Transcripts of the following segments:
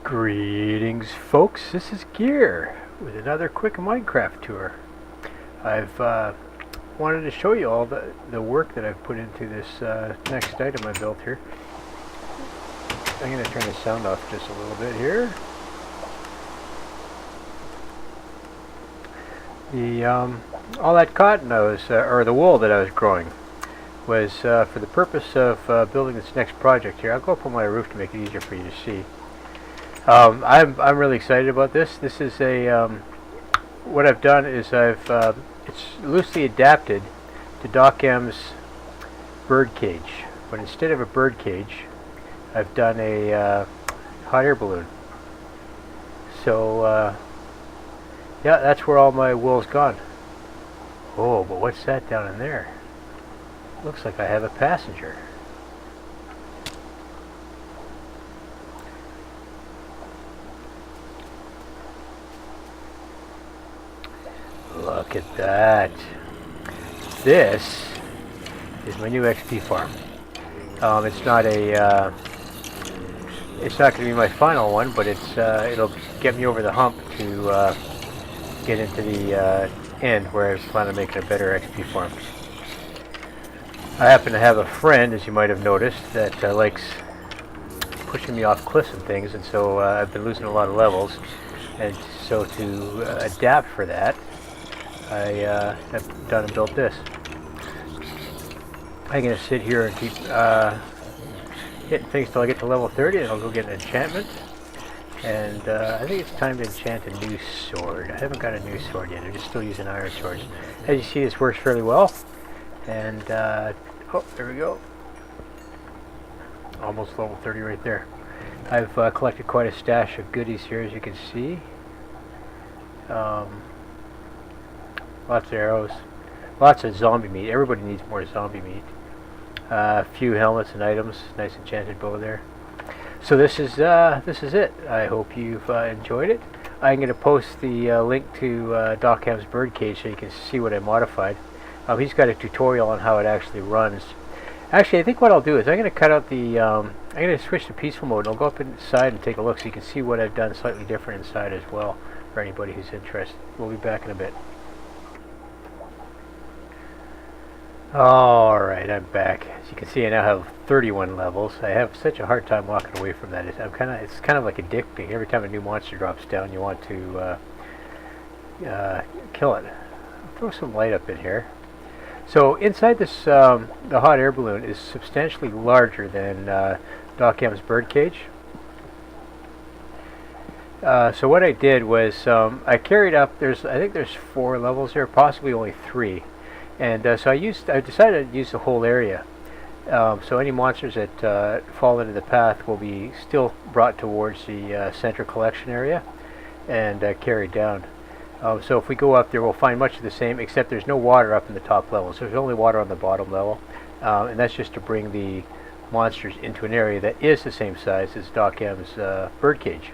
Greetings folks, this is Gear with another quick Minecraft tour. I've wanted to show you all the work that I've put into this next item I built here. I'm going to turn the sound off just a little bit here. All that cotton I was, or the wool that I was growing was for the purpose of building this next project here. I'll go up on my roof to make it easier for you to see. I'm really excited about this. This is a what I've done is it's loosely adapted to DocM's bird cage, but instead of a bird cage, I've done a hot air balloon. So yeah, that's where all my wool's gone. Oh, but what's that down in there? Looks like I have a passenger. Look at that. This is my new XP farm. It's not going to be my final one, but it'll get me over the hump to get into the end where I plan on making a better XP farm. I happen to have a friend, as you might have noticed, that likes pushing me off cliffs and things, and so I've been losing a lot of levels, and so to adapt for that, I have done and built this. I'm going to sit here and keep hitting things till I get to level 30, and I'll go get an enchantment. And I think it's time to enchant a new sword. I haven't got a new sword yet. I'm just still using iron swords. As you see, this works fairly well. And oh, there we go. Almost level 30 right there. I've collected quite a stash of goodies here, as you can see. Lots of arrows, lots of zombie meat. Everybody needs more zombie meat. A few helmets and items. Nice enchanted bow there. So this is it. I hope you've enjoyed it. I'm going to post the link to DocM's birdcage so you can see what I modified. He's got a tutorial on how it actually runs. Actually, I think what I'll do is I'm going to cut out the. I'm going to switch to peaceful mode, and I'll go up inside and take a look so you can see what I've done slightly different inside as well for anybody who's interested. We'll be back in a bit. Alright, I'm back. As you can see, I now have 31 levels. I have such a hard time walking away from that. It's kind of like addicting. Every time a new monster drops down, you want to kill it. I'll throw some light up in here. So inside this, the hot air balloon is substantially larger than DocM's birdcage. So what I did was I carried up. I think there's 4 levels here, possibly only 3. And so I decided to use the whole area. So any monsters that fall into the path will be still brought towards the center collection area and carried down. So if we go up there, we'll find much of the same, except there's no water up in the top levels. There's only water on the bottom level, and that's just to bring the monsters into an area that is the same size as DocM's birdcage.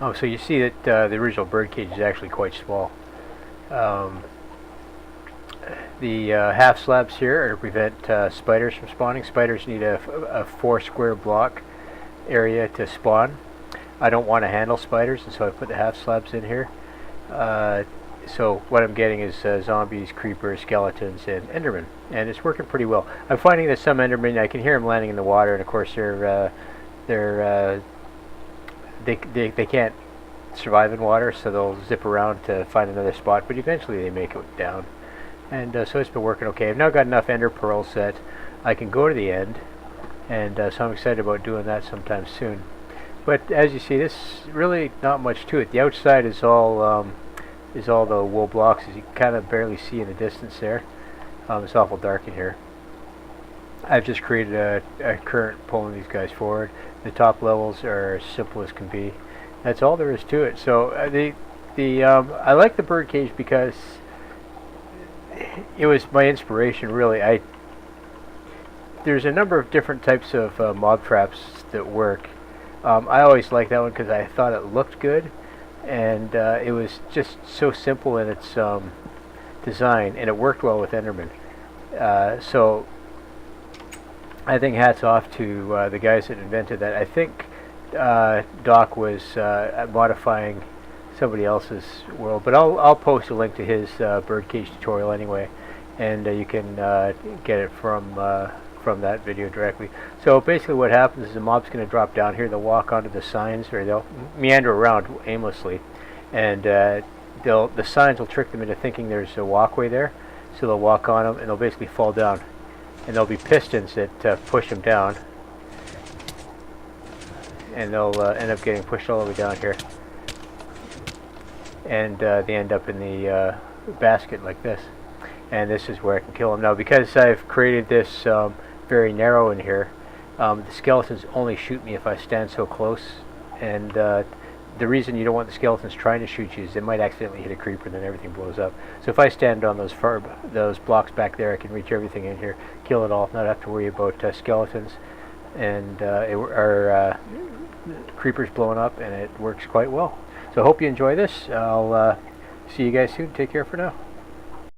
So you see that the original birdcage is actually quite small. The half slabs here are to prevent spiders from spawning. Spiders need a 4 square block area to spawn. I don't want to handle spiders, and so I put the half slabs in here. So what I'm getting is zombies, creepers, skeletons, and endermen, and it's working pretty well. I'm finding that some endermen, I can hear them landing in the water, and of course they can't survive in water, so they'll zip around to find another spot, but eventually they make it down. And so it's been working okay. I've now got enough ender pearls that I can go to the end, and so I'm excited about doing that sometime soon. But as you see, this really not much to it. The outside is all the wool blocks, as you can kind of barely see in the distance there. It's awful dark in here. I've just created a current pulling these guys forward. The top levels are as simple as can be. That's all there is to it. So I like the birdcage because it was my inspiration, really. There's a number of different types of mob traps that work. I always liked that one because I thought it looked good, and it was just so simple in its design, and it worked well with Enderman. So I think hats off to the guys that invented that. I think Doc was modifying somebody else's world, but I'll post a link to his birdcage tutorial anyway, and you can get it from that video directly. So basically what happens is the mob's going to drop down here, they'll walk onto the signs, or they'll meander around aimlessly, and the signs will trick them into thinking there's a walkway there, so they'll walk on them and they'll basically fall down, and there'll be pistons that push them down, and they'll end up getting pushed all the way down here, and they end up in the basket like this, and this is where I can kill them. Now because I've created this very narrow in here, the skeletons only shoot me if I stand so close, and the reason you don't want the skeletons trying to shoot you is they might accidentally hit a creeper and then everything blows up. So if I stand on those blocks back there, I can reach everything in here, kill it all, not have to worry about skeletons and creepers blowing up, and it works quite well. So I hope you enjoy this. I'll see you guys soon. Take care for now.